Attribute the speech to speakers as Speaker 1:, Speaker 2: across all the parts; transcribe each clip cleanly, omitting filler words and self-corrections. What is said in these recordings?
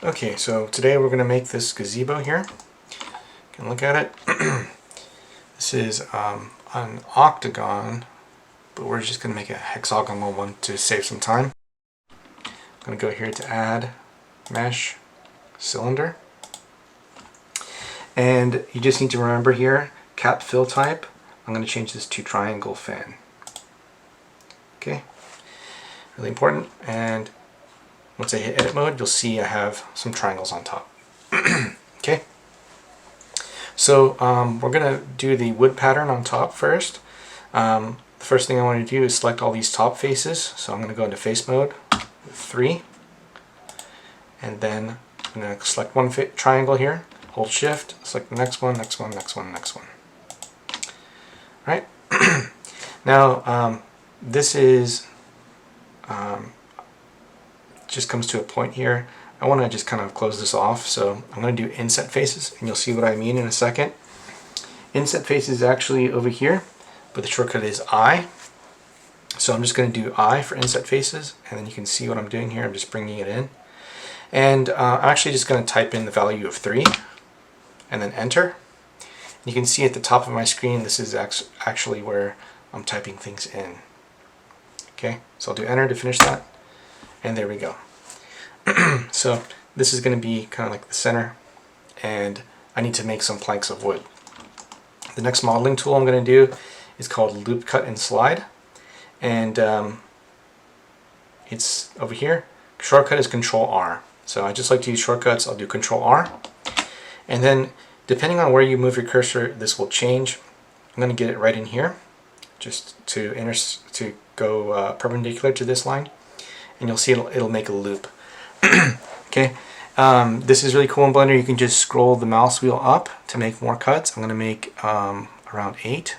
Speaker 1: Okay, so today we're going to make this gazebo here. You can look at it. This is an octagon, but we're just going to make a hexagonal one to save some time. I'm going to go here to add mesh cylinder. And you just need to remember here, cap fill type, I'm going to change this to triangle fan. Okay, really important. And once I hit edit mode, you'll see I have some triangles on top. Okay, so we're going to do the wood pattern on top first. The first thing I want to do is select all these top faces. So I'm going to go into face mode, 3, and then I'm going to select one triangle here, hold shift, select the next one, next one, next one, next one. All right. Now this is just comes to a point here. I want to just kind of close this off, so I'm going to do inset faces, and you'll see what I mean in a second. Inset faces is actually over here, but the shortcut is I. So I'm just going to do I for inset faces, and then you can see what I'm doing here. I'm just bringing it in. And I'm actually just going to type in the value of 3, and then enter. You can see at the top of my screen, this is actually where I'm typing things in. Okay, so I'll do enter to finish that. And there we go. So this is going to be kind of like the center, and I need to make some planks of wood. The next modeling tool I'm going to do is called loop cut and slide, and it's over here. Shortcut is Control R. So I just like to use shortcuts. I'll do Control R, and then depending on where you move your cursor, this will change. I'm going to get it right in here, just to go perpendicular to this line. And you'll see it'll make a loop. Okay, this is really cool in Blender. You can just scroll the mouse wheel up to make more cuts. I'm going to make around 8.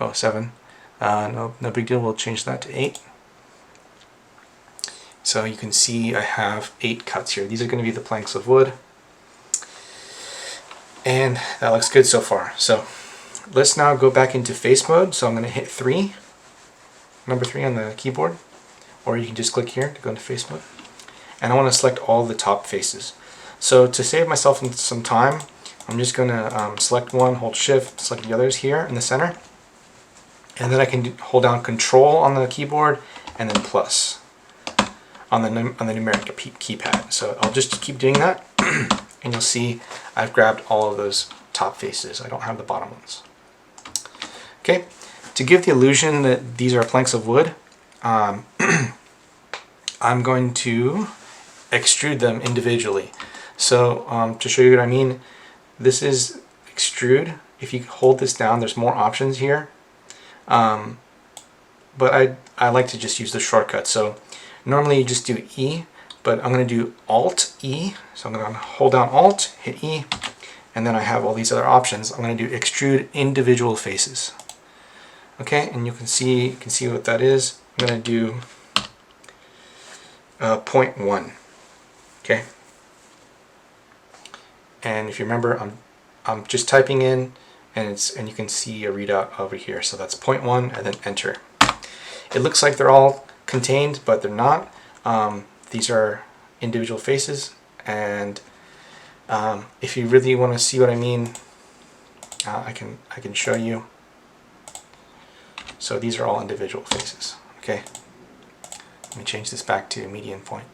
Speaker 1: Oh, 7. No big deal. We'll change that to 8. So you can see I have 8 cuts here. These are going to be the planks of wood. And that looks good so far. So let's now go back into face mode. So I'm going to hit 3. Number 3 on the keyboard, or you can just click here to go into face mode. And I want to select all the top faces. So to save myself some time, I'm just going to select one, hold shift, select the others here in the center, and then I can hold down Control on the keyboard and then plus on the numeric keypad. So I'll just keep doing that, and you'll see I've grabbed all of those top faces. I don't have the bottom ones. Okay. To give the illusion that these are planks of wood, I'm going to extrude them individually. So to show you what I mean, this is extrude. If you hold this down, there's more options here. But I like to just use the shortcut. So normally you just do E, but I'm going to do Alt E. So I'm going to hold down Alt, hit E, and then I have all these other options. I'm going to do extrude individual faces. Okay, and you can see what that is. I'm going to do 0.1. Okay, and if you remember, I'm just typing in, and you can see a readout over here. So that's 0.1, and then enter. It looks like they're all contained, but they're not. These are individual faces, and if you really want to see what I mean, I can show you. So these are all individual faces. Okay, let me change this back to median point.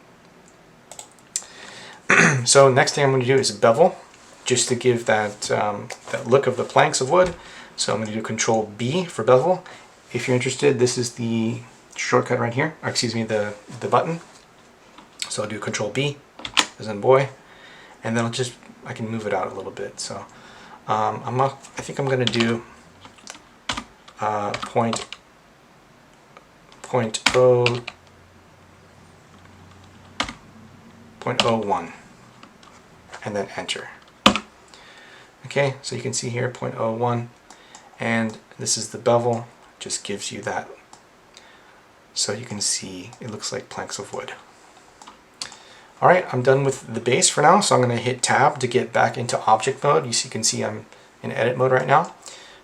Speaker 1: So next thing I'm going to do is bevel, just to give that that look of the planks of wood. So I'm going to do Control B for bevel. If you're interested, this is the shortcut right here, or excuse me, the button. So I'll do Control B, as in boy, and then I can move it out a little bit. So I think I'm going to do 0.01, and then enter. Okay, so you can see here 0.01, and this is the bevel. Just gives you that, so you can see it looks like planks of wood. Alright, I'm done with the base for now, so I'm going to hit tab to get back into object mode. You can see I'm in edit mode right now.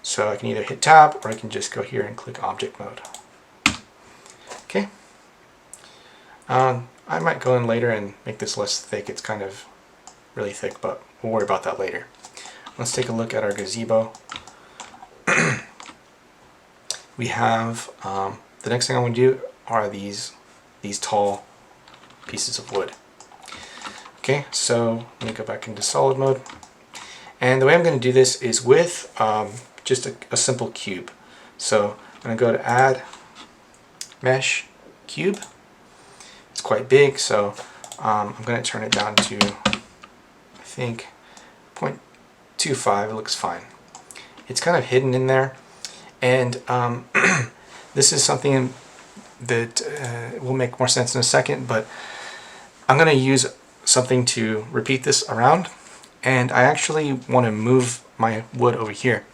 Speaker 1: So I can either hit tab, or I can just go here and click object mode. Okay. I might go in later and make this less thick. It's kind of really thick, but we'll worry about that later. Let's take a look at our gazebo. We have, the next thing I want to do are these tall pieces of wood. Okay, so let me go back into solid mode. And the way I'm going to do this is with just a simple cube. So I'm going to go to add mesh cube. It's quite big, so I'm going to turn it down to, I think, 0.25. It looks fine. It's kind of hidden in there, and this is something that will make more sense in a second, but I'm going to use something to repeat this around, and I actually want to move my wood over here.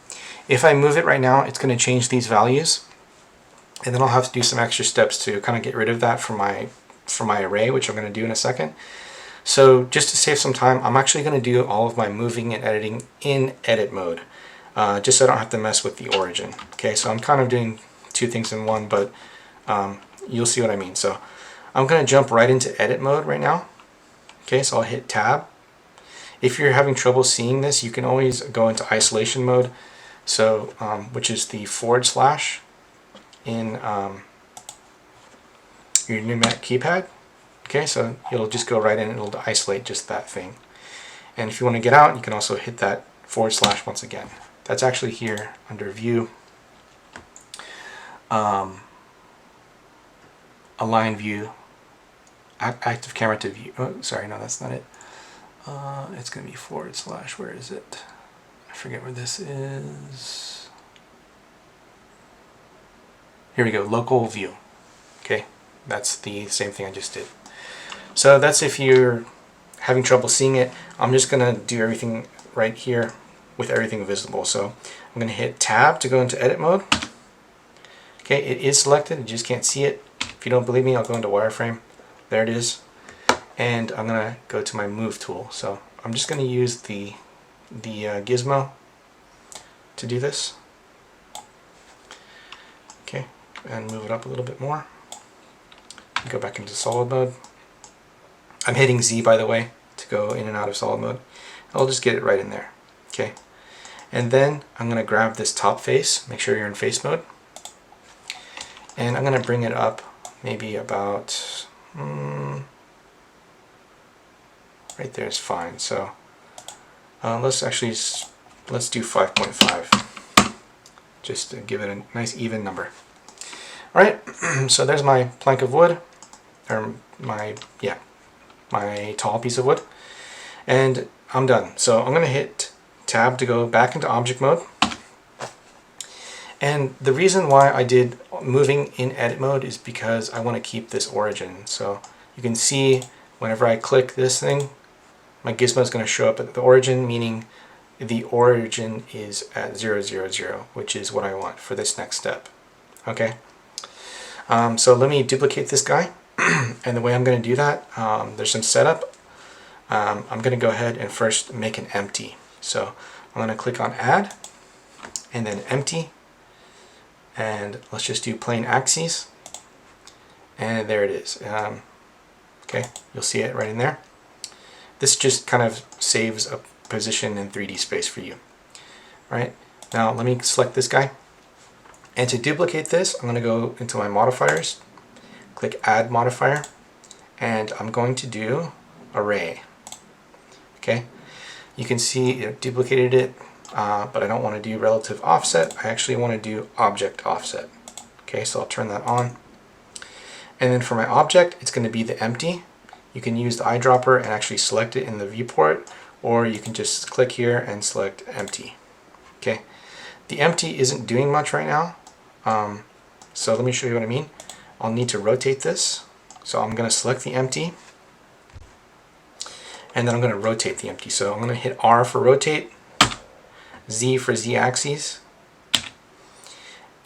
Speaker 1: If I move it right now, it's going to change these values, and then I'll have to do some extra steps to kind of get rid of that from my array, which I'm going to do in a second. So just to save some time, I'm actually going to do all of my moving and editing in edit mode, just so I don't have to mess with the origin. Okay, so I'm kind of doing two things in one, but you'll see what I mean. So I'm going to jump right into edit mode right now. Okay, so I'll hit tab. If you're having trouble seeing this, you can always go into isolation mode, so which is the / in your numeric keypad. Okay, so it'll just go right in and it'll isolate just that thing. And if you want to get out, you can also hit that / once again. That's actually here under view, align view, active camera to view. Oh, sorry, no, that's not it. It's going to be / where is it? I forget where this is. Here we go, local view. Okay, that's the same thing I just did. So that's if you're having trouble seeing it. I'm just going to do everything right here with everything visible. So I'm going to hit tab to go into edit mode. Okay, it is selected, you just can't see it. If you don't believe me, I'll go into wireframe. There it is. And I'm going to go to my move tool. So I'm just going to use the gizmo to do this. Okay, and move it up a little bit more. Go back into solid mode. I'm hitting Z, by the way, to go in and out of solid mode. I'll just get it right in there. Okay, and then I'm going to grab this top face. Make sure you're in face mode. And I'm going to bring it up maybe about right there is fine. So let's do 5.5 just to give it a nice even number. All right, so there's my plank of wood, or my tall piece of wood, and I'm done. So I'm going to hit tab to go back into object mode. And the reason why I did moving in edit mode is because I want to keep this origin. So you can see whenever I click this thing, my gizmo is going to show up at the origin, meaning the origin is at 0, 0, 0, which is what I want for this next step. Okay, so let me duplicate this guy. And the way I'm going to do that, there's some setup. I'm going to go ahead and first make an empty. So I'm going to click on add and then empty. And let's just do plain axes, and there it is. Okay, you'll see it right in there. This just kind of saves a position in 3D space for you. All right, now let me select this guy, and to duplicate this, I'm going to go into my modifiers, click add modifier, and I'm going to do array. Okay, you can see it duplicated it. But I don't want to do relative offset. I actually want to do object offset. Okay, so I'll turn that on. And then for my object, it's going to be the empty. You can use the eyedropper and actually select it in the viewport, or you can just click here and select empty. Okay, the empty isn't doing much right now. So let me show you what I mean. I'll need to rotate this. So I'm going to select the empty, and then I'm going to rotate the empty. So I'm going to hit R for rotate, Z for Z axis,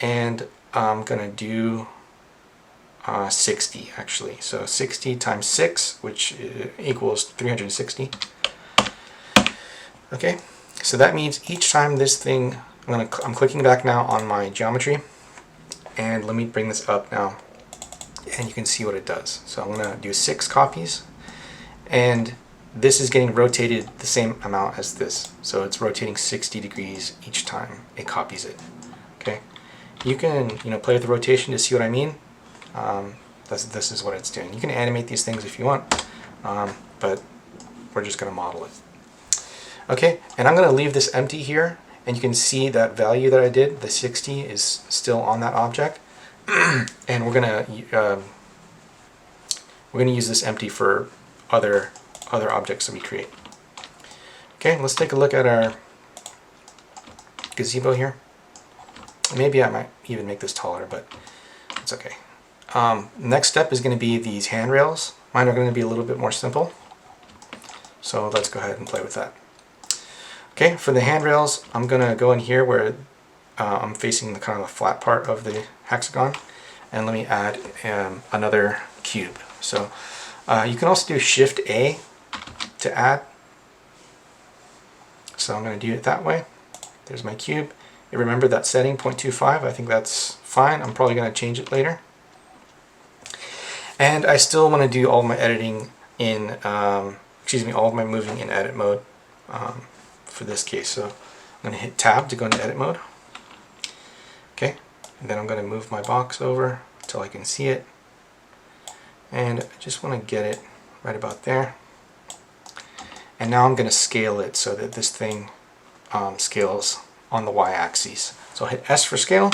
Speaker 1: and I'm going to do 60 actually. So 60 times 6, which equals 360. Okay, so that means each time this thing, I'm clicking back now on my geometry, and let me bring this up now and you can see what it does. So I'm going to do 6 copies, and this is getting rotated the same amount as this. So it's rotating 60 degrees each time it copies it. Okay, you can play with the rotation to see what I mean. This is what it's doing. You can animate these things if you want, but we're just going to model it. Okay, and I'm going to leave this empty here, and you can see that value that I did, the 60, is still on that object. And we're going to use this empty for other objects that we create. Okay, let's take a look at our gazebo here. Maybe I might even make this taller, but it's okay. Next step is going to be these handrails. Mine are going to be a little bit more simple. So let's go ahead and play with that. Okay, for the handrails, I'm going to go in here where I'm facing the kind of the flat part of the hexagon, and let me add another cube. So you can also do Shift A to add. So I'm going to do it that way. There's my cube. And remember that setting, 0.25, I think that's fine. I'm probably going to change it later. And I still want to do all my editing in, all of my moving in edit mode for this case. So I'm going to hit Tab to go into edit mode. Okay, and then I'm going to move my box over until I can see it. And I just want to get it right about there. And now I'm going to scale it so that this thing scales on the y-axis. So I'll hit S for scale,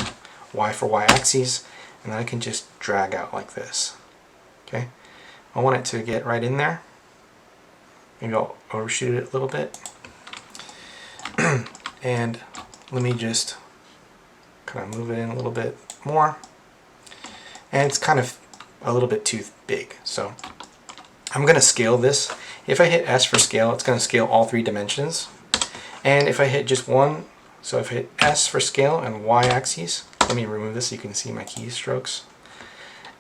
Speaker 1: Y for y-axis, and then I can just drag out like this. Okay, I want it to get right in there. Maybe I'll overshoot it a little bit. And let me just kind of move it in a little bit more. And it's kind of a little bit too big. So I'm going to scale this. If I hit S for scale, it's going to scale all 3 dimensions. And if I hit just one, so if I hit S for scale and y-axis, let me remove this so you can see my keystrokes.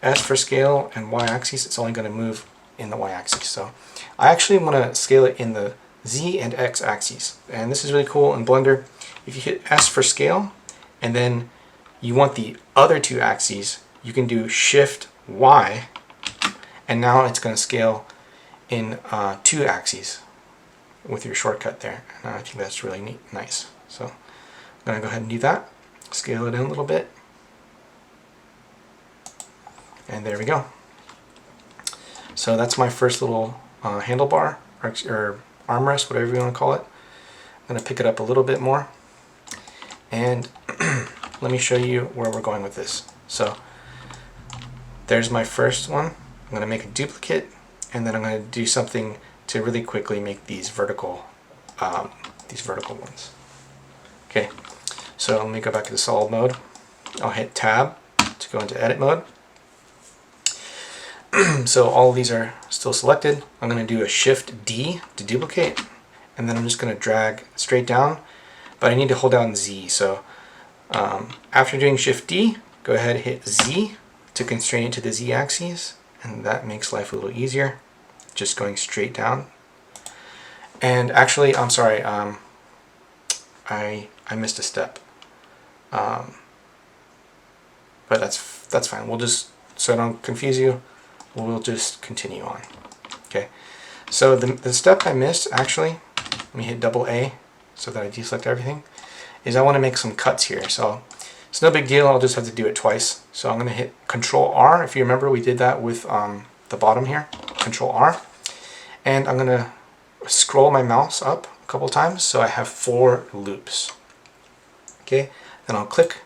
Speaker 1: S for scale and y-axis, it's only going to move in the y-axis. So I actually want to scale it in the Z and X axes. And this is really cool in Blender. If you hit S for scale and then you want the other 2 axes, you can do Shift Y, and now it's going to scale in 2 axes with your shortcut there. And I think that's really neat, nice. So I'm going to go ahead and do that. Scale it in a little bit. And there we go. So that's my first little handlebar, or armrest, whatever you want to call it. I'm going to pick it up a little bit more. And let me show you where we're going with this. So there's my first one. I'm going to make a duplicate, and then I'm going to do something to really quickly make these vertical ones. Okay, so let me go back to the solid mode. I'll hit Tab to go into edit mode. So all of these are still selected. I'm going to do a Shift D to duplicate, and then I'm just going to drag straight down, but I need to hold down Z. So after doing Shift D, go ahead and hit Z to constrain it to the Z axis, and that makes life a little easier, just going straight down. And actually, I'm sorry, I missed a step, but that's fine. We'll just, so I don't confuse you, we'll just continue on. Okay, so the step I missed, actually, let me hit double A so that I deselect everything, is I want to make some cuts here. So it's no big deal, I'll just have to do it twice. So I'm going to hit Control R. If you remember, we did that with the bottom here. Control R. And I'm going to scroll my mouse up a couple times so I have 4 loops. Okay, then I'll click,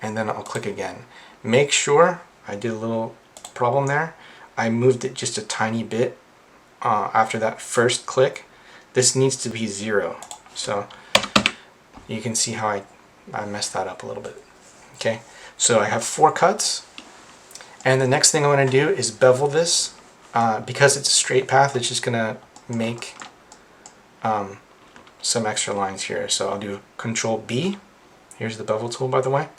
Speaker 1: and then I'll click again. Make sure, I did a little problem there, I moved it just a tiny bit after that first click. This needs to be 0. So you can see how I messed that up a little bit. Okay, so I have 4 cuts, and the next thing I want to do is bevel this. Because it's a straight path, it's just going to make some extra lines here. So I'll do Control B. Here's the bevel tool, by the way.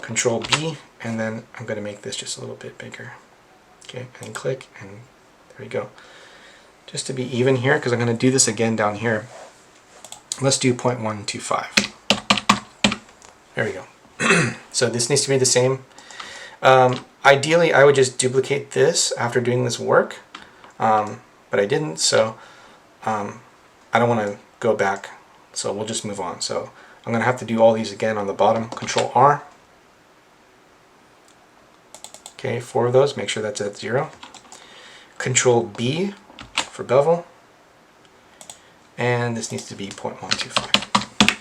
Speaker 1: Control B, and then I'm going to make this just a little bit bigger. Okay, and click, and there we go. Just to be even here, because I'm going to do this again down here. Let's do 0.125. There we go. So this needs to be the same. Ideally, I would just duplicate this after doing this work, but I didn't, so I don't want to go back, so we'll just move on. So I'm going to have to do all these again on the bottom. Control R. Okay, 4 of those, make sure that's at 0. Control B for bevel, and this needs to be 0.125.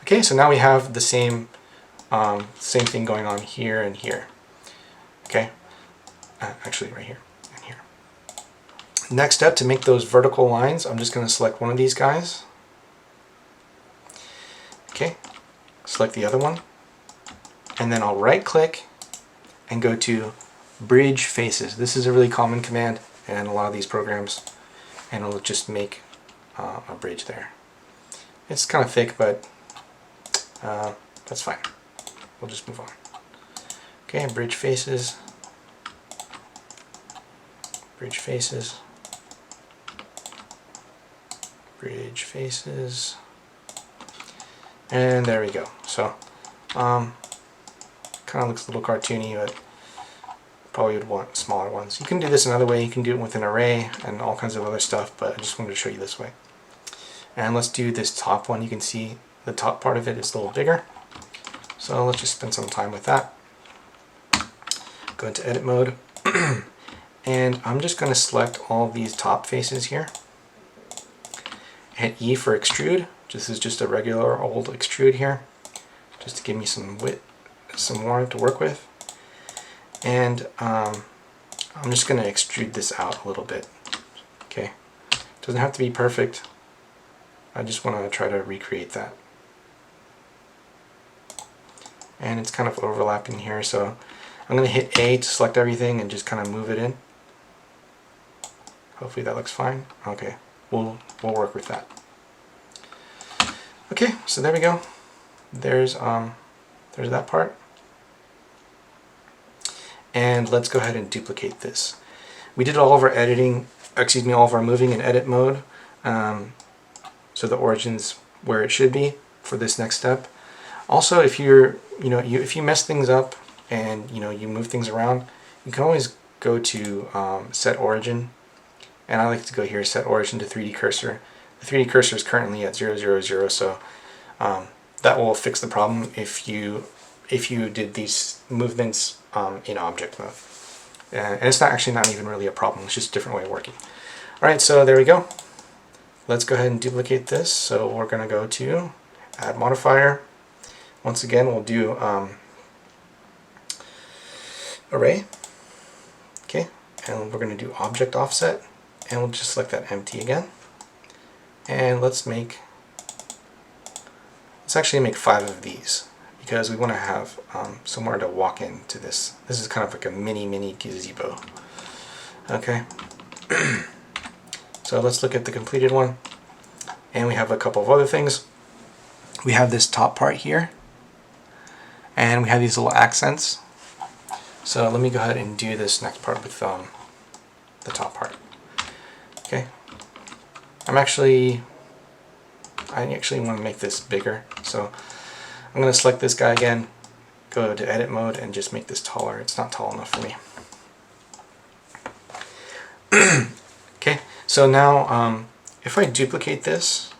Speaker 1: Okay, so now we have the same thing going on here and here. Okay, actually right here and here. Next step, to make those vertical lines, I'm just going to select one of these guys. Okay, select the other one, and then I'll right click and go to bridge faces. This is a really common command in a lot of these programs, and it'll just make a bridge there. It's kind of thick, but that's fine. We'll just move on. Okay, bridge faces, bridge faces, bridge faces, and there we go. So kind of looks a little cartoony, but probably would want smaller ones. You can do this another way. You can do it with an array and all kinds of other stuff, but I just wanted to show you this way. And let's do this top one. You can see the top part of it is a little bigger. So let's just spend some time with that. Go into edit mode. And I'm just going to select all these top faces here. Hit E for extrude. This is just a regular old extrude here, just to give me some width, some more to work with. And I'm just going to extrude this out a little bit. Okay, doesn't have to be perfect. I just want to try to recreate that. And it's kind of overlapping here, so I'm going to hit A to select everything and just kind of move it in. Hopefully that looks fine. Okay, we'll work with that. Okay, so there we go. There's that part. And let's go ahead and duplicate this. We did all of our editing, excuse me, all of our moving in edit mode. So the origin's where it should be for this next step. Also, if if you mess things up and you move things around, you can always go to set origin, and I like to go here, set origin to 3D cursor. The 3D cursor is currently at 0, 0, 0, so that will fix the problem if you did these movements in object mode. And it's actually not even really a problem, it's just a different way of working. Alright, so there we go. Let's go ahead and duplicate this. So we're going to go to add modifier. Once again, we'll do array. Okay, and we're going to do object offset, and we'll just select that empty again. And let's actually make 5 of these, because we want to have somewhere to walk into this. This is kind of like a mini gazebo. Okay. So let's look at the completed one. And we have a couple of other things. We have this top part here. And we have these little accents. So let me go ahead and do this next part with the top part. Okay. I actually want to make this bigger. So I'm going to select this guy again, go to edit mode, and just make this taller. It's not tall enough for me. Okay, so now if I duplicate this,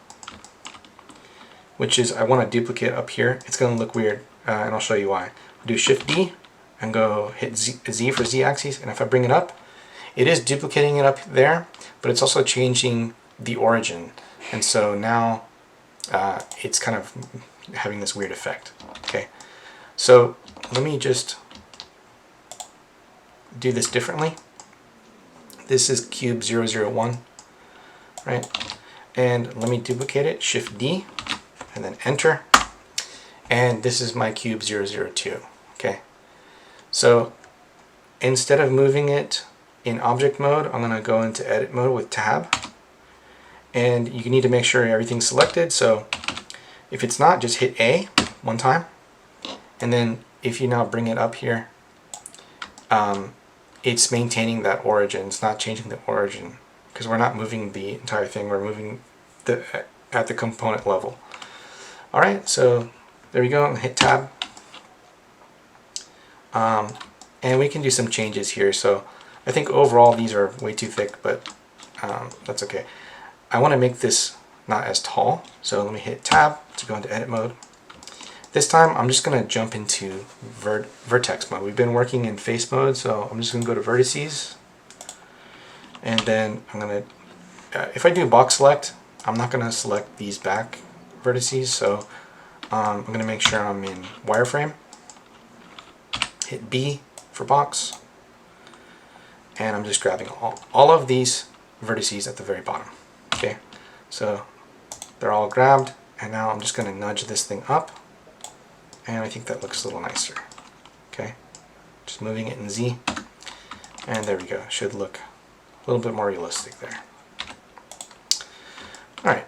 Speaker 1: which is I want to duplicate up here, it's going to look weird, and I'll show you why. Do Shift D and go hit Z for Z axis, and if I bring it up, it is duplicating it up there, but it's also changing the origin, and so now it's kind of having this weird effect. Okay, so let me just do this differently. This is cube 001, right? And let me duplicate it, Shift D, and then enter. And this is my cube 002, okay? So instead of moving it in object mode, I'm gonna go into edit mode with tab. And you need to make sure everything's selected, so if it's not, just hit A one time. And then if you now bring it up here, it's maintaining that origin. It's not changing the origin, because we're not moving the entire thing, we're moving at the component level. Alright, so there we go, hit tab. And we can do some changes here. So I think overall these are way too thick, but that's okay. I want to make this not as tall. So let me hit tab to go into edit mode. This time I'm just going to jump into vertex mode. We've been working in face mode, so I'm just going to go to vertices. And then I'm going to, if I do box select, I'm not going to select these back vertices. So I'm going to make sure I'm in wireframe. Hit B for box. And I'm just grabbing all of these vertices at the very bottom. Okay, so they're all grabbed. And now I'm just going to nudge this thing up. And I think that looks a little nicer. Okay, just moving it in Z. And there we go. Should look a little bit more realistic there. Alright,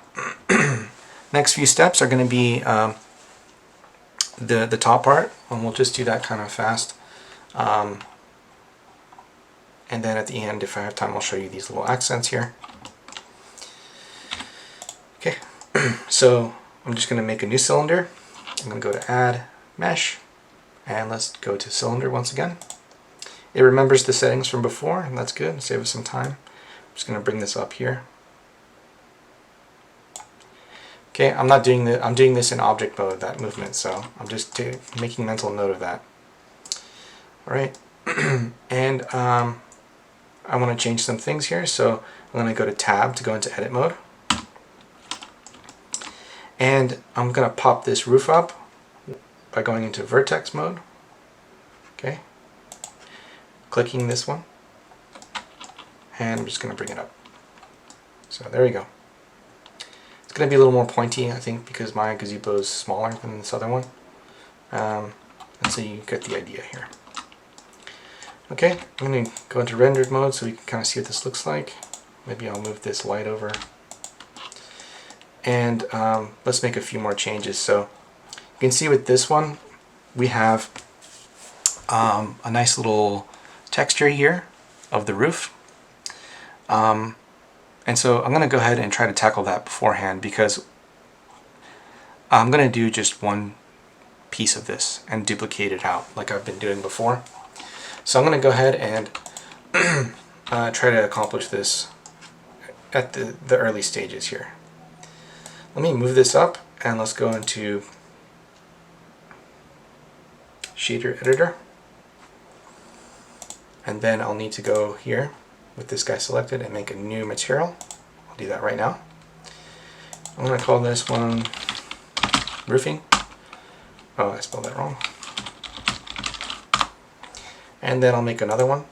Speaker 1: next few steps are going to be the top part, and we'll just do that kind of fast. And then at the end, if I have time, I'll show you these little accents here. Okay, so I'm just going to make a new cylinder. I'm going to go to add mesh, and let's go to cylinder once again. It remembers the settings from before, and that's good. Save us some time. I'm just going to bring this up here. Okay, I'm not doing I'm doing this in object mode, that movement, so I'm just making mental note of that. Alright, and I want to change some things here, so I'm going to go to tab to go into edit mode. And I'm going to pop this roof up by going into vertex mode. Okay, clicking this one, and I'm just going to bring it up. So there you go. It's going to be a little more pointy, I think, because my gazebo is smaller than this other one. And so you get the idea here. Okay, I'm going to go into rendered mode so we can kind of see what this looks like. Maybe I'll move this light over. And let's make a few more changes. So you can see with this one, we have a nice little texture here of the roof. And so I'm going to go ahead and try to tackle that beforehand, because I'm going to do just one piece of this and duplicate it out like I've been doing before. So I'm going to go ahead and try to accomplish this at the early stages here. Let me move this up, and let's go into shader editor. And then I'll need to go here with this guy selected and make a new material. I'll do that right now. I'm going to call this one roofing. Oh, I spelled that wrong. And then I'll make another one,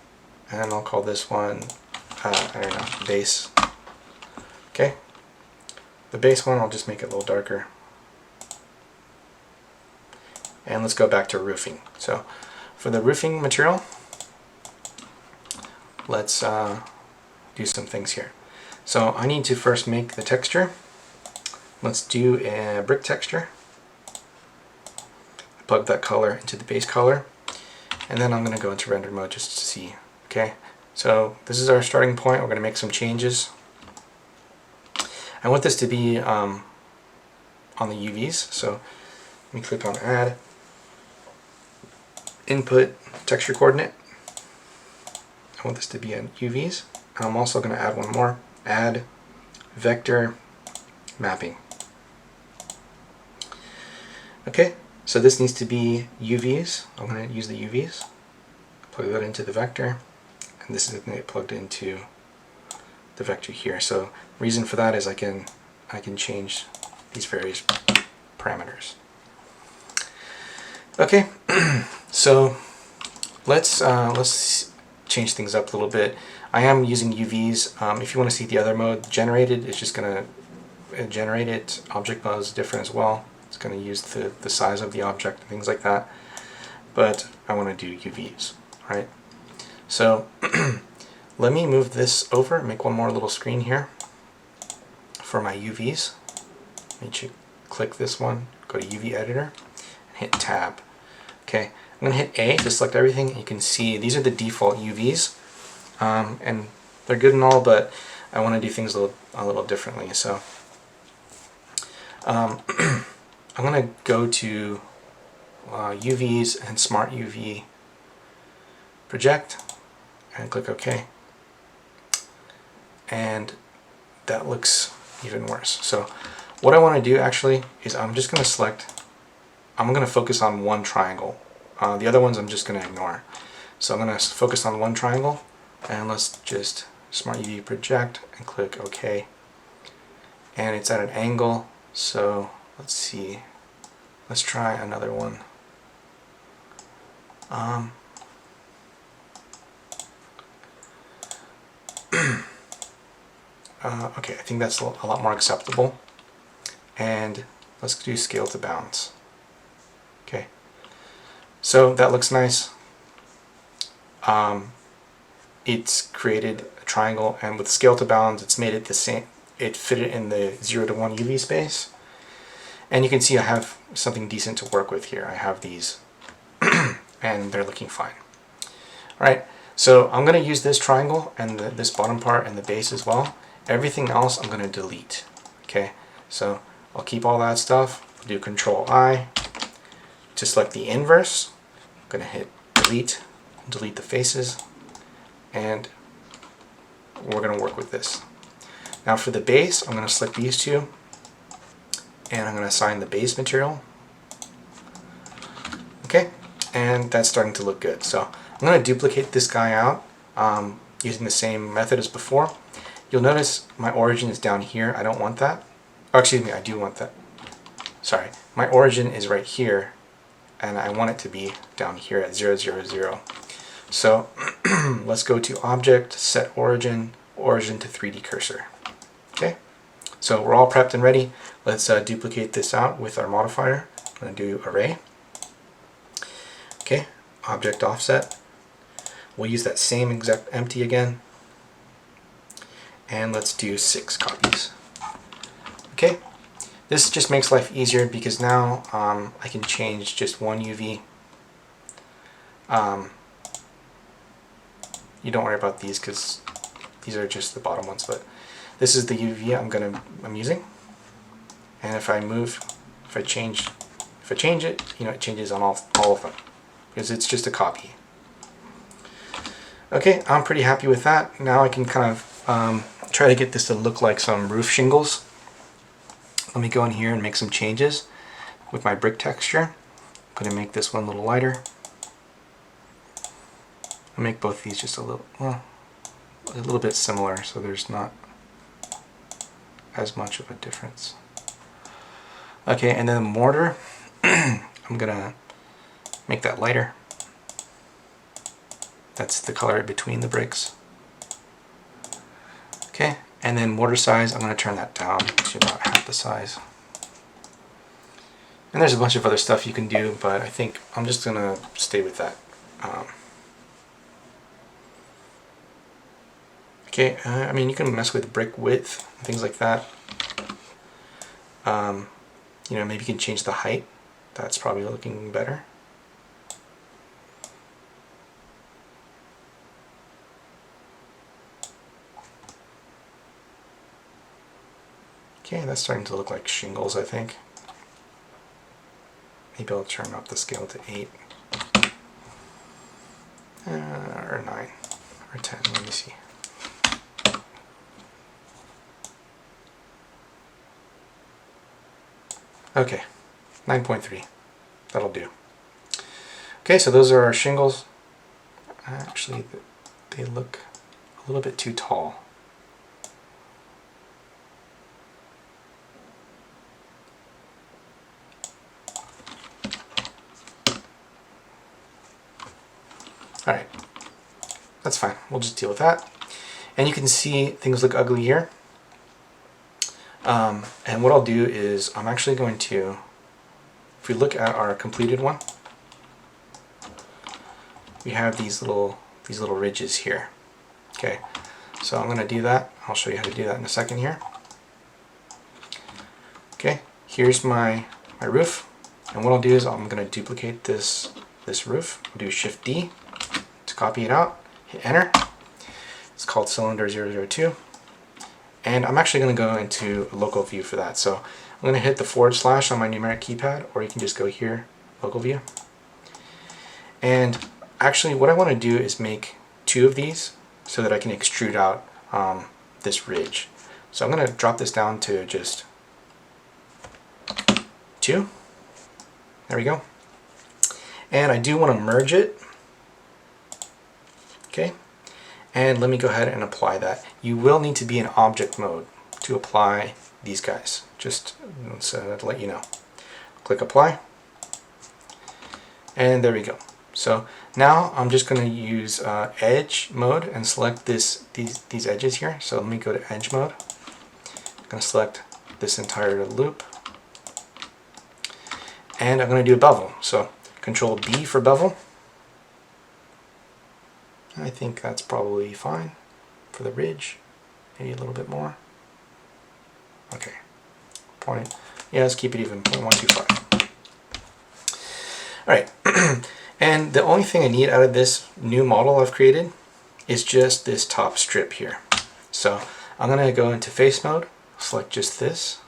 Speaker 1: and I'll call this one, I don't know, base. Okay. The base one, I'll just make it a little darker. And let's go back to roofing. So for the roofing material, let's do some things here. So I need to first make the texture. Let's do a brick texture. Plug that color into the base color. And then I'm going to go into render mode just to see. Okay, so this is our starting point. We're going to make some changes. I want this to be on the UVs, so let me click on add, input texture coordinate. I want this to be on UVs. I'm also going to add one more, add vector mapping. Okay, so this needs to be UVs. I'm going to use the UVs, plug that into the vector, and this is going to get plugged into the vector here. So reason for that is I can change these various parameters. Okay, so let's change things up a little bit. I am using UVs. If you want to see the other mode, generated, it's just going to generate it. Object mode is different as well. It's going to use the size of the object and things like that. But I want to do UVs, right? So let me move this over, make one more little screen here for my UVs. Let me click this one, go to UV editor, and hit tab. Okay, I'm going to hit A to select everything. You can see these are the default UVs, and they're good and all, but I want to do things a little differently. So I'm going to go to UVs and Smart UV project, and click OK. And that looks even worse. So what I want to do actually is I'm just going to I'm going to focus on one triangle. The other ones I'm just going to ignore. So I'm going to focus on one triangle, and let's just Smart UV project and click OK. And it's at an angle, so let's see. Let's try another one. Okay, I think that's a lot more acceptable. And let's do scale to bounds. Okay, so that looks nice. It's created a triangle, and with scale to bounds, it's made it the same. It fit it in the 0 to 1 UV space. And you can see I have something decent to work with here. I have these, and they're looking fine. All right, so I'm going to use this triangle and this bottom part and the base as well. Everything else I'm going to delete. Okay, so I'll keep all that stuff. Do Control I to select the inverse. I'm going to hit delete, delete the faces, and we're going to work with this. Now for the base, I'm going to select these two, and I'm going to assign the base material. Okay, and that's starting to look good. So I'm going to duplicate this guy out using the same method as before. You'll notice my origin is down here. I don't want that. Oh, excuse me, I do want that. Sorry, my origin is right here, and I want it to be down here at 0, 0, 0. So let's go to Object, Set Origin, Origin to 3D Cursor. Okay, so we're all prepped and ready. Let's duplicate this out with our modifier. I'm going to do Array. Okay, Object Offset. We'll use that same exact empty again. And let's do 6 copies. Okay, this just makes life easier because now I can change just one UV. You don't worry about these because these are just the bottom ones, but this is the UV I'm using. And if I change it, you know, it changes on all of them because it's just a copy. Okay, I'm pretty happy with that. Now I can kind of try to get this to look like some roof shingles. Let me go in here and make some changes with my brick texture. I'm going to make this one a little lighter. I'll make both these just a little bit similar, so there's not as much of a difference. Okay, and then the mortar, I'm going to make that lighter. That's the color between the bricks. Okay, and then mortar size, I'm going to turn that down to about half the size. And there's a bunch of other stuff you can do, but I think I'm just going to stay with that. Okay, I mean, you can mess with brick width and things like that. You know, maybe you can change the height. That's probably looking better. Okay, that's starting to look like shingles, I think. Maybe I'll turn up the scale to 8. Or 9. Or 10, let me see. Okay, 9.3. That'll do. Okay, so those are our shingles. Actually, they look a little bit too tall. Alright, that's fine. We'll just deal with that. And you can see things look ugly here. And what I'll do is I'm actually going to, if we look at our completed one, we have these little ridges here. Okay, so I'm going to do that. I'll show you how to do that in a second here. Okay, here's my roof, and what I'll do is I'm going to duplicate this roof. I'll do Shift D to copy it out, hit enter. It's called cylinder 002. And I'm actually going to go into a local view for that. So I'm going to hit the / on my numeric keypad, or you can just go here, local view. And actually what I want to do is make 2 of these so that I can extrude out this ridge. So I'm going to drop this down to just 2. There we go. And I do want to merge it. Okay. And let me go ahead and apply that. You will need to be in object mode to apply these guys. Just to let you know. Click apply. And there we go. So now I'm just going to use edge mode and select these edges here. So let me go to edge mode. I'm going to select this entire loop. And I'm going to do a bevel. So Control B for bevel. I think that's probably fine for the ridge. Maybe a little bit more. Okay. Yeah, let's keep it even. 0.125. Alright. And the only thing I need out of this new model I've created is just this top strip here. So I'm going to go into face mode, select just this,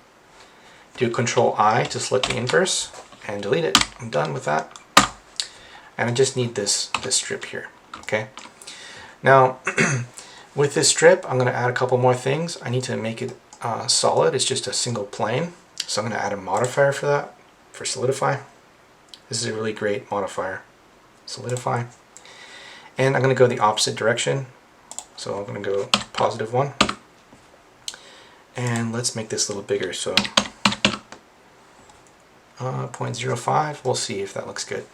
Speaker 1: do Control I to select the inverse, and delete it. I'm done with that. And I just need this strip here. Okay. Now, with this strip, I'm going to add a couple more things. I need to make it solid. It's just a single plane. So I'm going to add a modifier for that, for solidify. This is a really great modifier. Solidify. And I'm going to go the opposite direction. So I'm going to go +1. And let's make this a little bigger. So 0.05. We'll see if that looks good.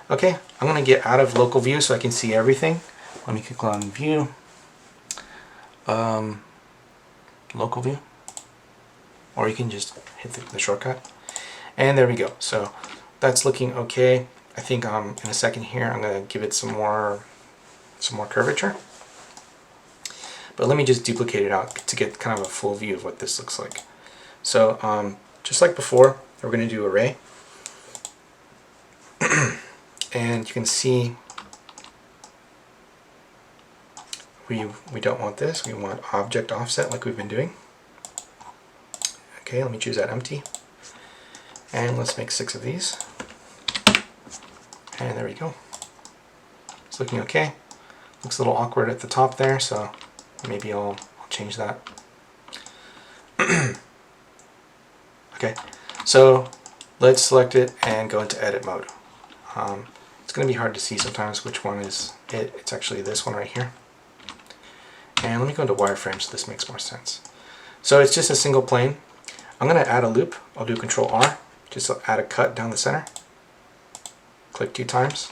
Speaker 1: Okay, I'm going to get out of local view so I can see everything. Let me click on view. Local view. Or you can just hit the shortcut. And there we go. So that's looking okay. I think in a second here I'm going to give it some more curvature. But let me just duplicate it out to get kind of a full view of what this looks like. So just like before, we're going to do array. And you can see we don't want this. We want object offset like we've been doing. Okay, let me choose that empty. And let's make 6 of these. And there we go. It's looking okay. Looks a little awkward at the top there, so maybe I'll change that. Okay, so let's select it and go into edit mode. It's going to be hard to see sometimes which one is it. It's actually this one right here. And let me go into wireframe so this makes more sense. So it's just a single plane. I'm going to add a loop. I'll do Control R, just to add a cut down the center. Click 2 times.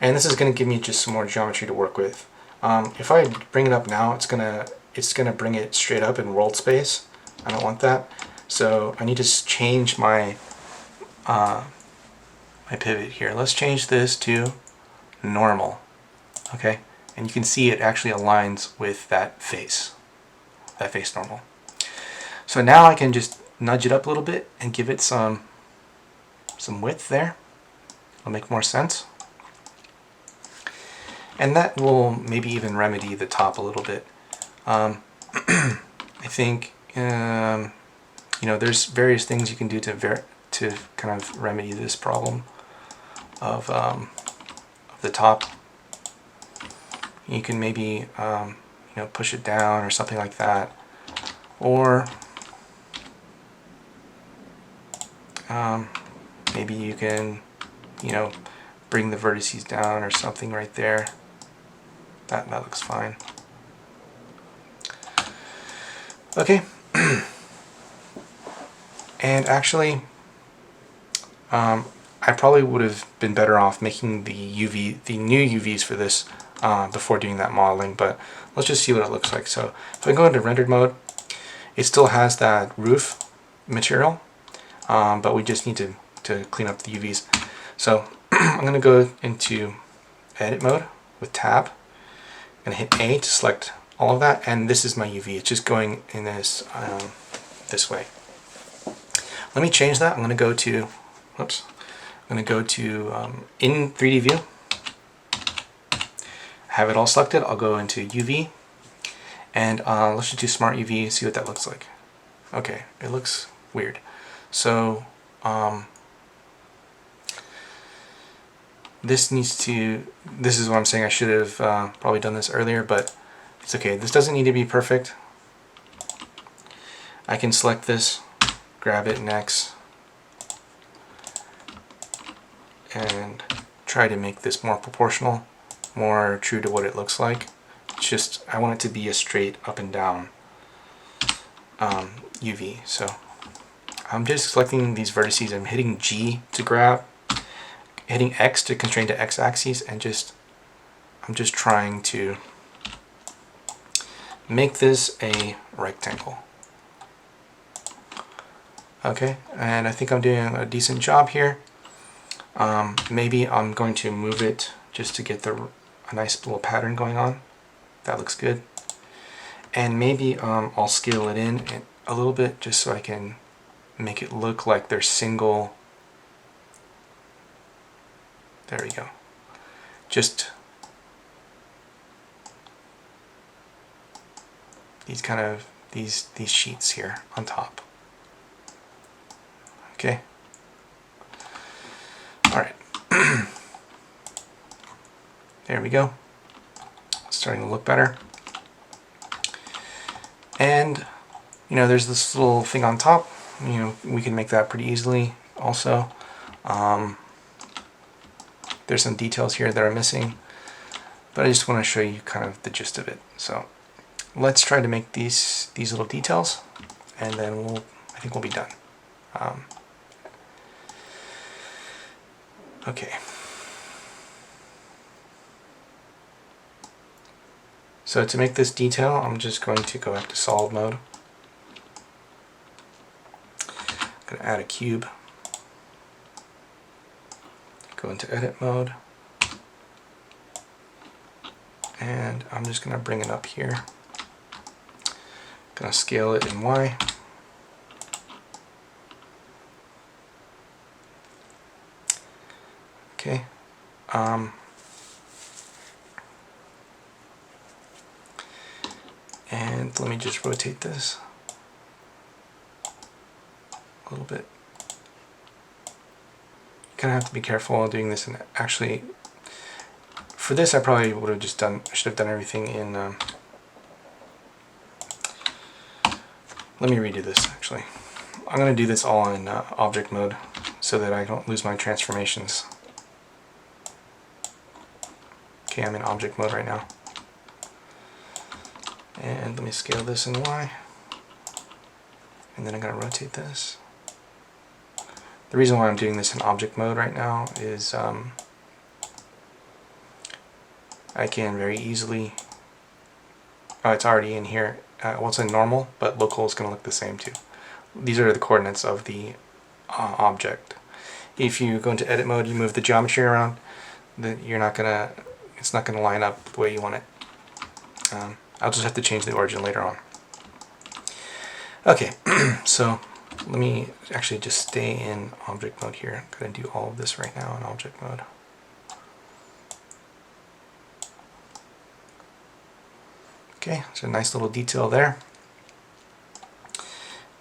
Speaker 1: And this is going to give me just some more geometry to work with. If I bring it up now, it's gonna bring it straight up in world space. I don't want that. So I need to change my my pivot here. Let's change this to normal. Okay, and you can see it actually aligns with that face normal. So now I can just nudge it up a little bit and give it some width there. It'll make more sense. And that will maybe even remedy the top a little bit. I think you know, there's various things you can do to kind of remedy this problem of the top. You can maybe you know, push it down or something like that, or maybe you can, you know, bring the vertices down or something right there. That looks fine. Okay. And actually, I probably would have been better off making the new UVs for this before doing that modeling, but let's just see what it looks like. So if I go into rendered mode, it still has that roof material, but we just need to clean up the UVs. So I'm going to go into edit mode with tab. I'm going to hit A to select all of that, and this is my UV. It's just going in this this way. Let me change that. I'm going to go to, whoops, I'm going to go to in 3D view. Have it all selected. I'll go into UV, and let's just do smart UV, see what that looks like. Okay, it looks weird. So this is what I'm saying, I should have probably done this earlier, but it's okay. This doesn't need to be perfect. I can select this, grab it in X, and try to make this more proportional, more true to what it looks like. It's just, I want it to be a straight up and down UV. So I'm just selecting these vertices. I'm hitting G to grab, hitting X to constrain to X axis, and I'm just trying to make this a rectangle. Okay, and I think I'm doing a decent job here. Maybe I'm going to move it just to get a nice little pattern going on. That looks good. And maybe I'll scale it in a little bit just so I can make it look like they're single. There we go. Just these sheets here on top. Okay. All right. There we go. It's starting to look better. And there's this little thing on top. We can make that pretty easily also. There's some details here that are missing, but I just want to show you kind of the gist of it. So let's try to make these little details, and then I think we'll be done. Okay. So to make this detail, I'm just going to go back to solid mode. I'm going to add a cube. Go into edit mode. And I'm just going to bring it up here. Going to scale it in Y. Okay. And let me just rotate this a little bit. You kind of have to be careful doing this, and actually, for this I probably would have just should have done everything in. Let me redo this actually. I'm going to do this all in object mode so that I don't lose my transformations. Okay, I'm in object mode right now. And let me scale this in Y. And then I'm going to rotate this. The reason why I'm doing this in object mode right now is I can very easily, it's already in here. Well, it's in normal, but local is going to look the same too. These are the coordinates of the object. If you go into edit mode, you move the geometry around, it's not gonna line up the way you want it. I'll just have to change the origin later on. Okay, so let me actually just stay in object mode here. I'm gonna do all of this right now in object mode. Okay, so a nice little detail there.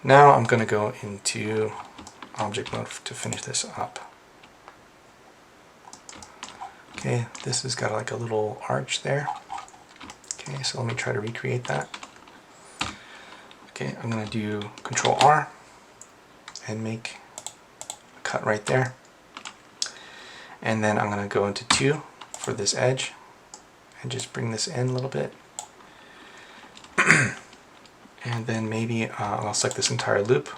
Speaker 1: Now I'm going to go into object mode to finish this up. Okay, this has got like a little arch there. Okay, so let me try to recreate that. Okay, I'm going to do Control R and make a cut right there. And then I'm going to go into 2 for this edge and just bring this in a little bit. And then maybe I'll select this entire loop.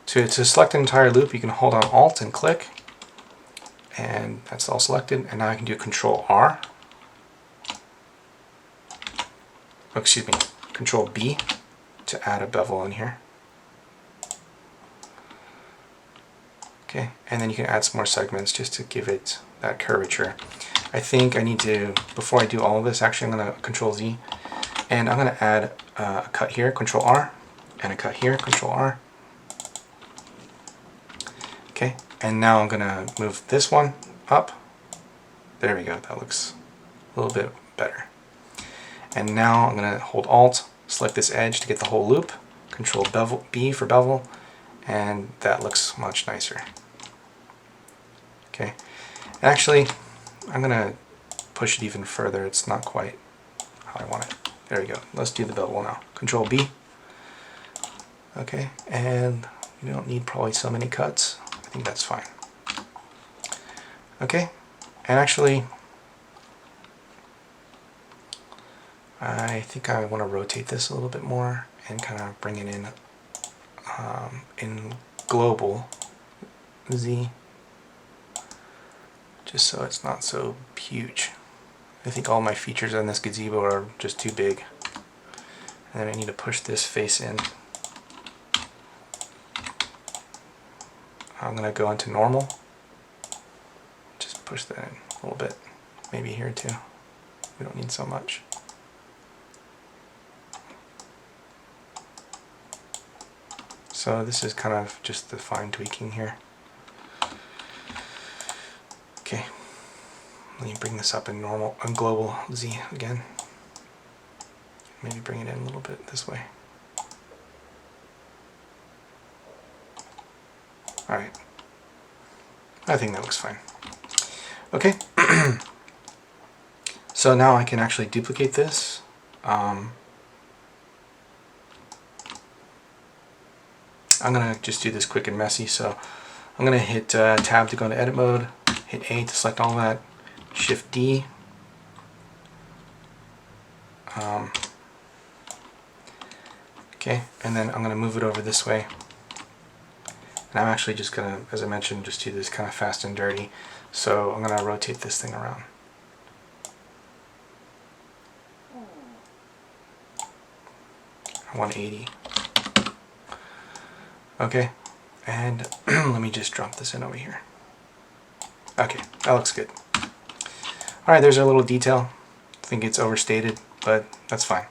Speaker 1: To select an entire loop, you can hold on Alt and click, and that's all selected. And now I can do Control R. Oh, excuse me, Control B to add a bevel in here. Okay, and then you can add some more segments just to give it that curvature. I think I need to, before I do all of this, actually I'm going to Control Z. And I'm going to add a cut here, Control R, and a cut here, Control R. Okay, and now I'm going to move this one up. There we go, that looks a little bit better. And now I'm going to hold Alt, select this edge to get the whole loop, Control B for bevel, and that looks much nicer. Okay, actually, I'm gonna push it even further. It's not quite how I want it. There we go. Let's do the bevel now. Control B. Okay, and you don't need probably so many cuts. I think that's fine. Okay, and actually, I think I want to rotate this a little bit more and kind of bring it in global Z, just so it's not so huge. I think all my features on this gazebo are just too big. And then I need to push this face in. I'm going to go into normal. Just push that in a little bit. Maybe here too. We don't need so much. So this is kind of just the fine tweaking here. Okay. Let me bring this up in normal, on global Z again. Maybe bring it in a little bit this way. Alright. I think that looks fine. Okay. So now I can actually duplicate this. I'm going to just do this quick and messy. So I'm going to hit Tab to go into edit mode, hit A to select all that, Shift D. Okay, and then I'm going to move it over this way. And I'm actually just going to, as I mentioned, just do this kind of fast and dirty. So I'm going to rotate this thing around. $180. Okay, and let me just drop this in over here. Okay, that looks good. Alright, there's our little detail. I think it's overstated, but that's fine.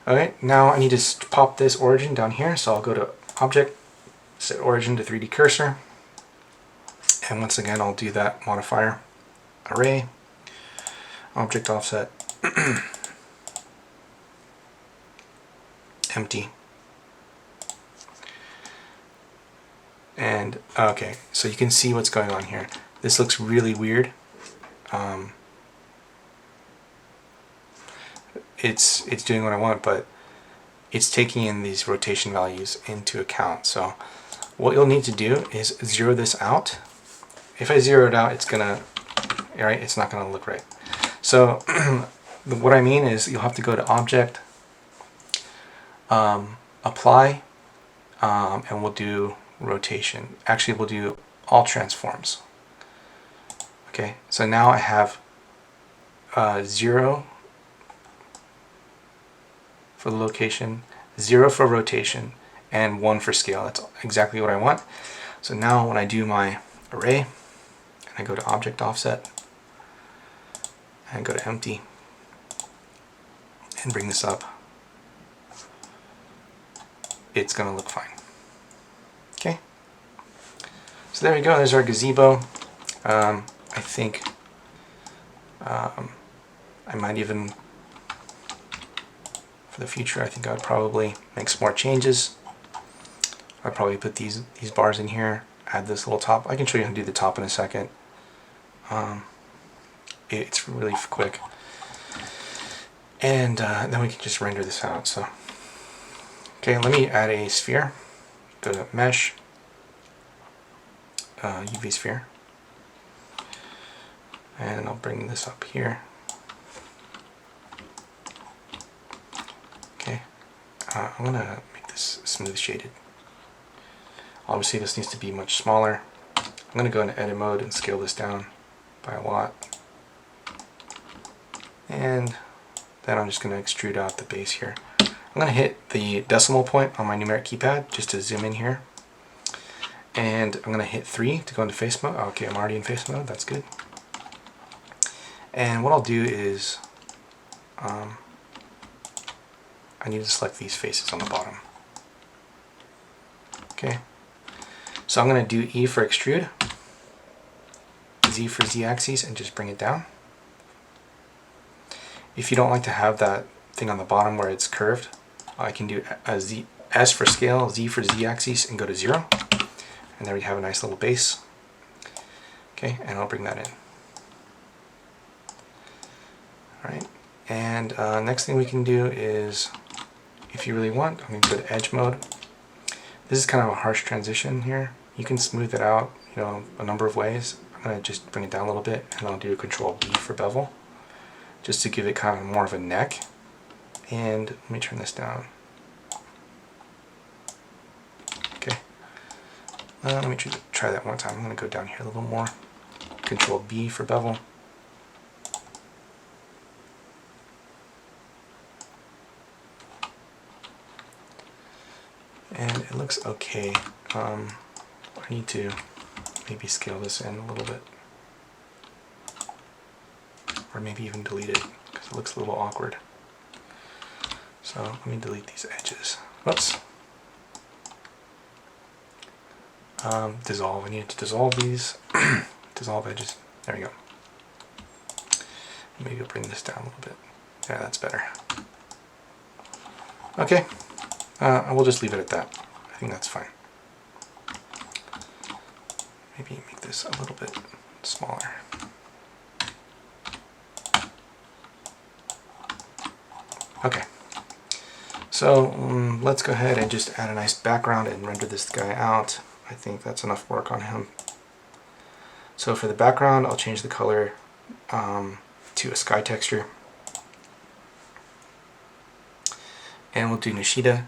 Speaker 1: Okay, now I need to pop this origin down here, so I'll go to Object, set origin to 3D cursor, and once again I'll do that modifier, array, object offset, empty. And okay, so you can see what's going on here. This looks really weird. It's doing what I want, but it's taking in these rotation values into account. So what you'll need to do is zero this out. If I zero it out, it's gonna, right? It's not gonna look right. So what I mean is you'll have to go to Object, Apply, and we'll do rotation. Actually, we'll do all transforms. Okay, so now I have 0 for the location, 0 for rotation, and 1 for scale. That's exactly what I want. So now when I do my array, and I go to Object Offset, and go to Empty, and bring this up, it's going to look fine. Okay. So there we go. There's our gazebo. I think I might even, for the future, I think I would probably make some more changes. I'd probably put these bars in here, add this little top. I can show you how to do the top in a second. It's really quick. And then we can just render this out. So, okay, let me add a sphere. Go to Mesh, UV sphere. And I'll bring this up here. Okay, I'm gonna make this smooth shaded. Obviously this needs to be much smaller. I'm gonna go into edit mode and scale this down by a lot. And then I'm just gonna extrude out the base here. I'm gonna hit the decimal point on my numeric keypad just to zoom in here. And I'm gonna hit 3 to go into face mode. Okay, I'm already in face mode, that's good. And what I'll do is, I need to select these faces on the bottom. Okay, so I'm going to do E for extrude, Z for Z-axis, and just bring it down. If you don't like to have that thing on the bottom where it's curved, I can do a Z, S for scale, Z for Z-axis, and go to 0. And there we have a nice little base. Okay, and I'll bring that in. Alright, and next thing we can do is, if you really want, I'm going to go to edge mode. This is kind of a harsh transition here. You can smooth it out, a number of ways. I'm going to just bring it down a little bit, and I'll do a Control B for bevel, just to give it kind of more of a neck. And let me turn this down. Okay. Let me try that one time. I'm going to go down here a little more. Control B for bevel. And it looks okay. I need to maybe scale this in a little bit. Or maybe even delete it, because it looks a little awkward. So let me delete these edges. Whoops. Dissolve. I need to dissolve these. Dissolve edges. There we go. Maybe I'll bring this down a little bit. Yeah, that's better. Okay. I will just leave it at that. I think that's fine. Maybe make this a little bit smaller. Okay. So let's go ahead and just add a nice background and render this guy out. I think that's enough work on him. So for the background, I'll change the color to a sky texture. And we'll do Nishida,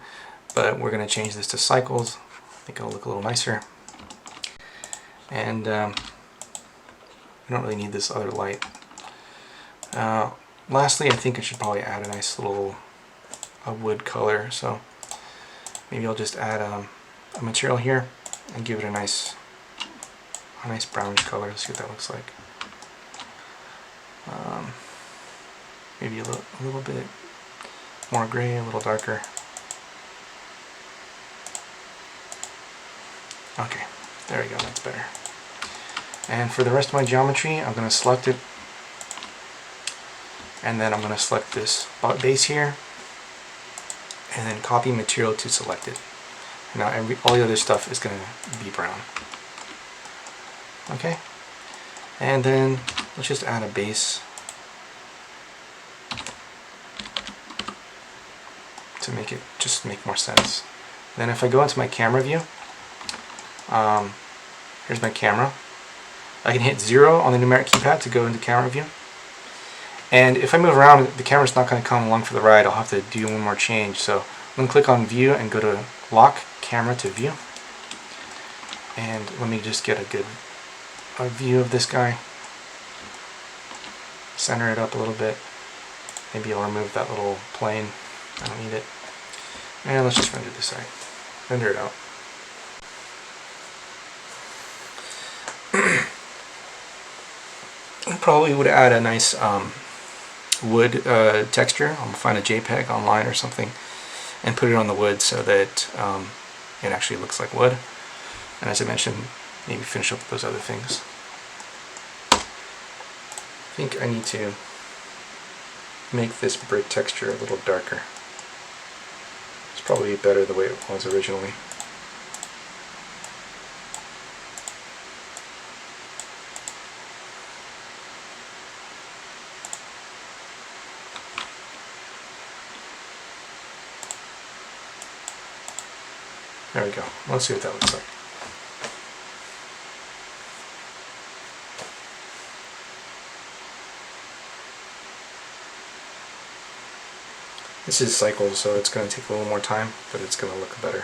Speaker 1: but we're going to change this to cycles. I think it'll look a little nicer. And we don't really need this other light. Lastly, I think I should probably add a nice little wood color. So maybe I'll just add a material here and give it a nice brownish color. Let's see what that looks like. Maybe a little bit more gray, a little darker. Okay, there we go, that's better. And for the rest of my geometry, I'm going to select it, and then I'm going to select this base here, and then copy material to selected. Now all the other stuff is going to be brown. Okay, and then let's just add a base to make it just make more sense. Then if I go into my camera view, here's my camera. I can hit 0 on the numeric keypad to go into camera view. And if I move around, the camera's not going to come along for the ride. I'll have to do one more change. So I'm going to click on view and go to lock camera to view. And let me just get a view of this guy. Center it up a little bit. Maybe I'll remove that little plane. I don't need it. And let's just render this out. Render it out. I probably would add a nice wood texture. I'm gonna find a JPEG online or something and put it on the wood so that it actually looks like wood. And as I mentioned, maybe finish up with those other things. I think I need to make this brick texture a little darker. It's probably better the way it was originally. There we go. Let's see what that looks like. This is cycles, so it's going to take a little more time, but it's going to look better.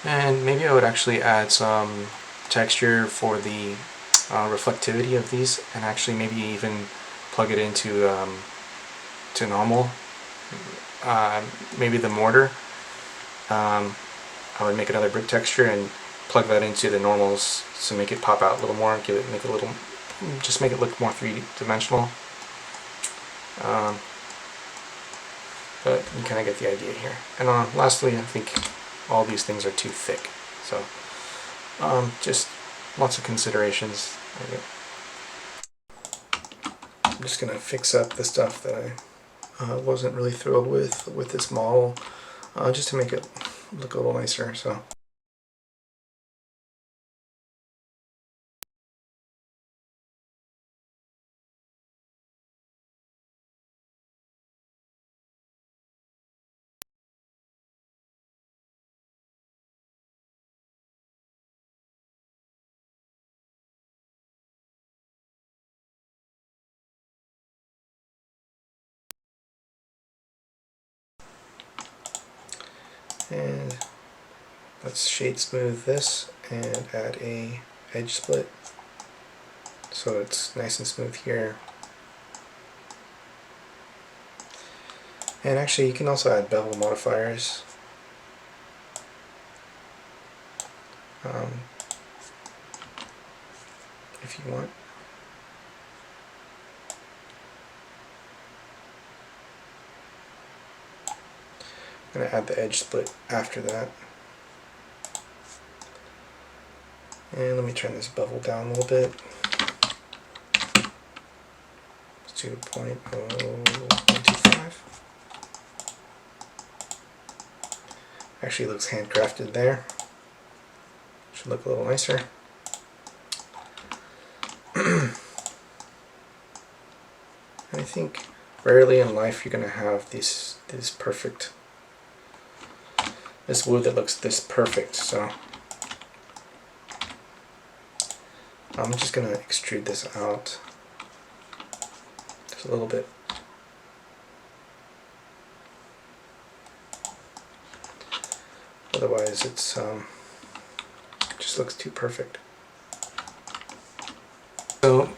Speaker 1: And maybe I would actually add some texture for the reflectivity of these, and actually maybe even plug it into to normal. Maybe the mortar. I would make another brick texture and plug that into the normals to make it pop out a little more, just make it look more three-dimensional. But you kind of get the idea here. And lastly, I think all these things are too thick. So just lots of considerations. I'm just going to fix up the stuff that I wasn't really thrilled with this model, just to make it look a little nicer. So. And let's shade smooth this and add a edge split so it's nice and smooth here. And actually you can also add bevel modifiers. If you want. I'm going to add the edge split after that. And let me turn this bevel down a little bit. Let's do 0.0125. Actually, it looks handcrafted there. Should look a little nicer. And I think rarely in life you're going to have this perfect, this wood that looks this perfect. So I'm just going to extrude this out just a little bit. Otherwise it's just looks too perfect. So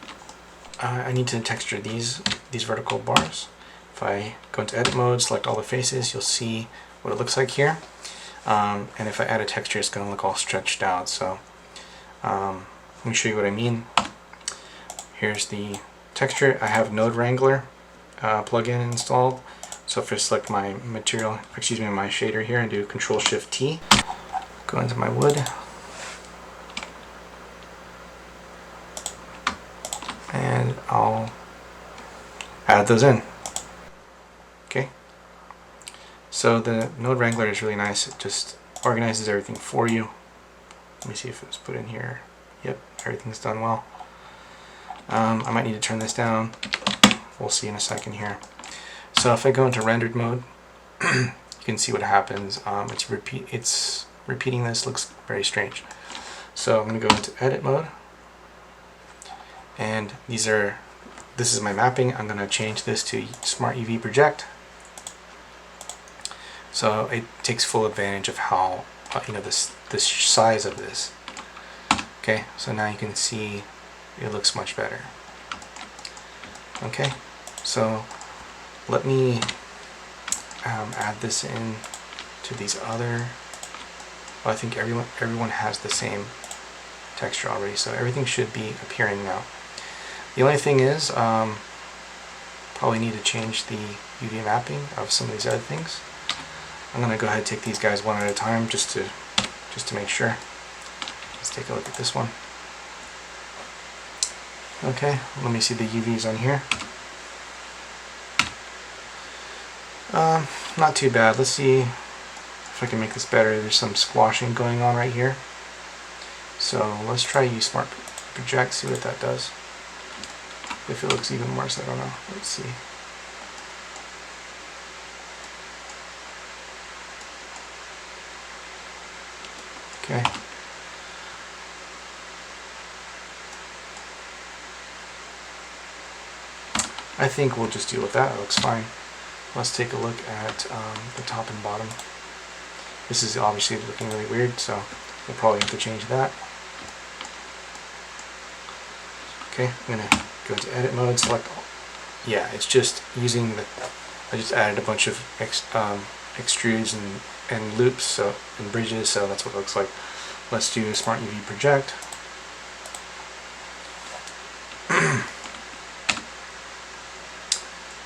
Speaker 1: I need to texture these vertical bars. If I go into edit mode, select all the faces, you'll see what it looks like here. And if I add a texture, it's going to look all stretched out. So let me show you what I mean. Here's the texture. I have Node Wrangler plugin installed. So if I select my material, excuse me, my shader here and do Control-Shift-T, go into my wood, and I'll add those in. Okay. So the Node Wrangler is really nice. It just organizes everything for you. Let me see if it was put in here. Yep, everything's done well. I might need to turn this down. We'll see in a second here. So if I go into rendered mode, you can see what happens. It's repeating this. Looks very strange. So I'm going to go into edit mode, and this is my mapping. I'm going to change this to Smart UV Project. So it takes full advantage of how this size of this. Okay, so now you can see it looks much better. Okay, so let me add this in to these other. Well, I think everyone has the same texture already, so everything should be appearing now. The only thing is, probably need to change the UV mapping of some of these other things. I'm gonna go ahead and take these guys one at a time just to make sure. Let's take a look at this one. Okay, let me see the UVs on here. Not too bad. Let's see if I can make this better. There's some squashing going on right here. So let's try use Smart Project, see what that does. If it looks even worse, I don't know. Let's see. Okay. I think we'll just deal with that. It looks fine. Let's take a look at the top and bottom. This is obviously looking really weird, so we'll probably have to change that. Okay, I'm going to go into edit mode, select all. Yeah, it's just using I just added a bunch of extrudes and loops and bridges, so that's what it looks like. Let's do Smart UV Project.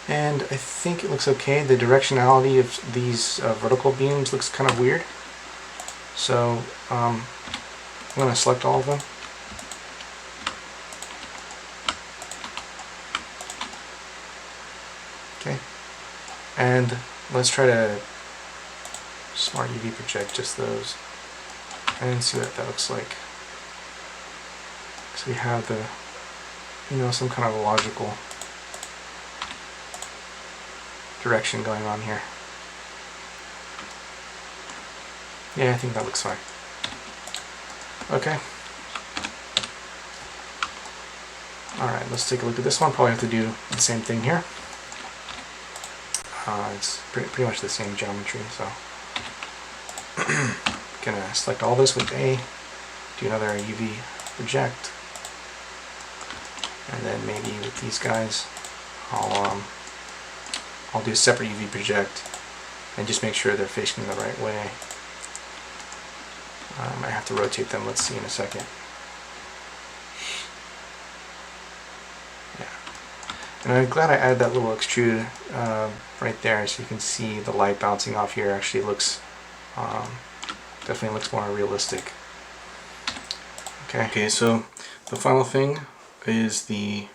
Speaker 1: And I think it looks okay. The directionality of these vertical beams looks kind of weird. So I'm going to select all of them. Okay. And let's try to Smart UV Project just those and see what that looks like. So we have some kind of a logical direction going on here. Yeah, I think that looks fine. Okay. Alright, let's take a look at this one. Probably have to do the same thing here. It's pretty much the same geometry, so Gonna select all this with A, do another UV project, and then maybe with these guys, I'll do a separate UV project and just make sure they're facing the right way. I might have to rotate them. Let's see in a second. Yeah, and I'm glad I added that little extrude right there, so you can see the light bouncing off here. Actually looks definitely looks more realistic. Okay, so the final thing is the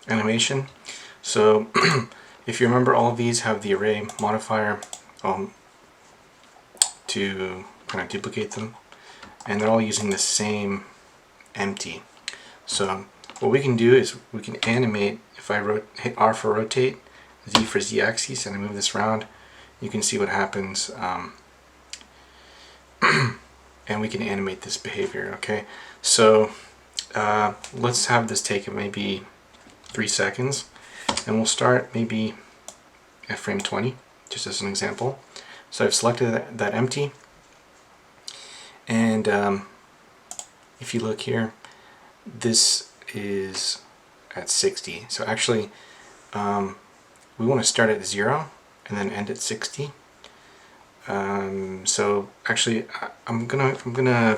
Speaker 1: animation. So if you remember, all of these have the array modifier to kind of duplicate them, and they're all using the same empty. So what we can do is we can animate. If I hit R for rotate, Z for Z axis, and I move this around, you can see what happens. And we can animate this behavior. Okay, so let's have this take maybe 3 seconds, and we'll start maybe at frame 20, just as an example. So I've selected that empty, and if you look here, this is at 60. So actually, we want to start at 0 and then end at 60. So actually, I'm gonna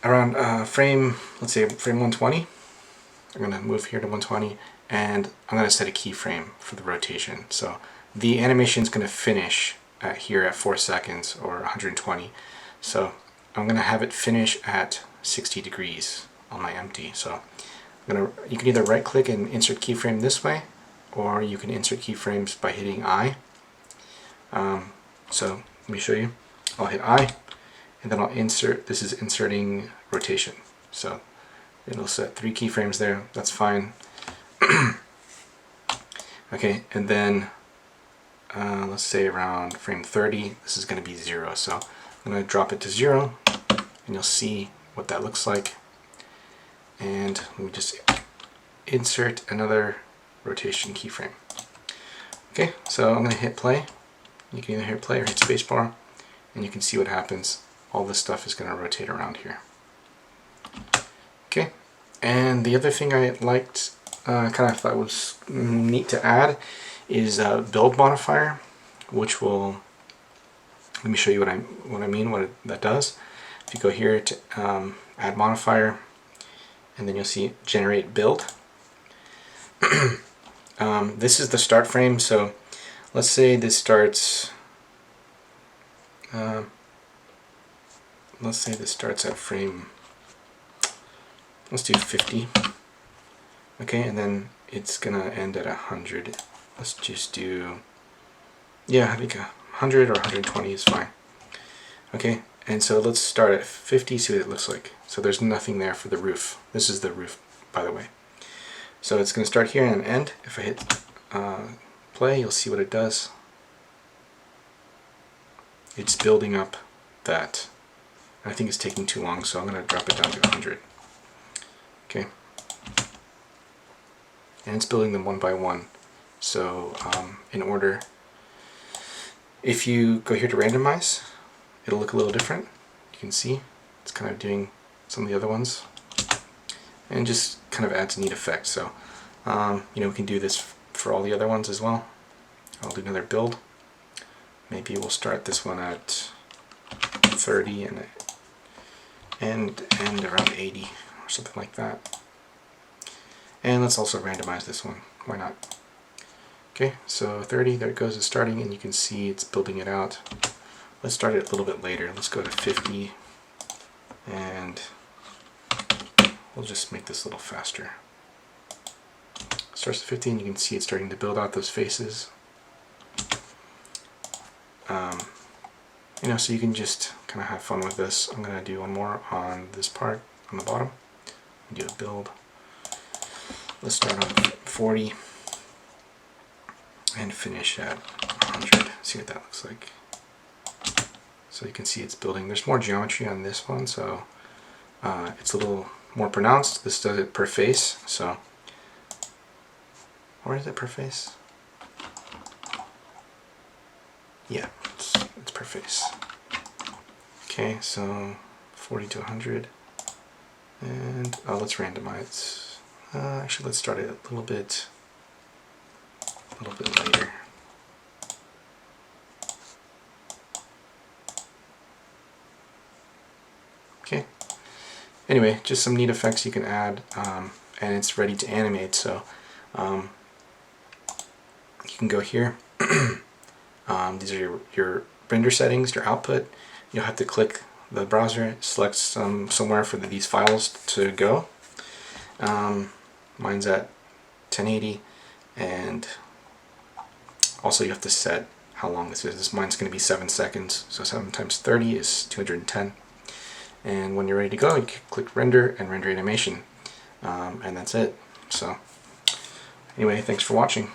Speaker 1: around frame, let's say frame 120. I'm gonna move here to 120, and I'm gonna set a keyframe for the rotation. So the animation is gonna finish at here at 4 seconds or 120. So I'm gonna have it finish at 60 degrees on my empty. So you can either right click and insert keyframe this way, or you can insert keyframes by hitting I. So let me show you. I'll hit I, and then I'll insert. This is inserting rotation. So it'll set 3 keyframes there. That's fine. Okay, and then let's say around frame 30, this is going to be 0. So I'm going to drop it to 0, and you'll see what that looks like. And let me just insert another rotation keyframe. Okay, so I'm going to hit play. You can either hit play or hit spacebar, and you can see what happens. All this stuff is going to rotate around here. Okay, and the other thing I liked, kind of thought was neat to add, is a build modifier, which will, let me show you what I mean, what that does. If you go here to add modifier, and then you'll see generate build. This is the start frame, so let's say this starts, at frame, let's do 50. Okay, and then it's gonna end at 100. Let's just do, yeah, I think 100 or 120 is fine. Okay, and so let's start at 50, see what it looks like. So there's nothing there for the roof. This is the roof, by the way. So it's gonna start here and end. If I hit play, you'll see what it does. It's building up that. I think it's taking too long, so I'm going to drop it down to 100. Okay. And it's building them one by one. So in order, if you go here to randomize, it'll look a little different. You can see it's kind of doing some of the other ones, and just kind of adds a neat effect. So you know, we can do this for all the other ones as well. I'll do another build. Maybe we'll start this one at 30 and end around 80 or something like that. And let's also randomize this one. Why not? Okay, so 30, there it goes, it's starting, and you can see it's building it out. Let's start it a little bit later. Let's go to 50, and we'll just make this a little faster. Starts at 50, and you can see it's starting to build out those faces. You know, so you can just kind of have fun with this. I'm going to do one more on this part on the bottom. Do a build. Let's start on 40 and finish at 100. See what that looks like. So you can see it's building. There's more geometry on this one, so it's a little more pronounced. This does it per face. So where is it per face? Yeah, it's per face. Okay, so 40 to 100, and let's randomize. Actually, let's start it a little bit later. Okay. Anyway, just some neat effects you can add, and it's ready to animate. So you can go here. These are your render settings, your output. You'll have to click the browser, select somewhere for these files to go. Mine's at 1080, and also you have to set how long this is. This mine's going to be 7 seconds, so 7 times 30 is 210. And when you're ready to go, you can click render and render animation, and that's it. So anyway, thanks for watching.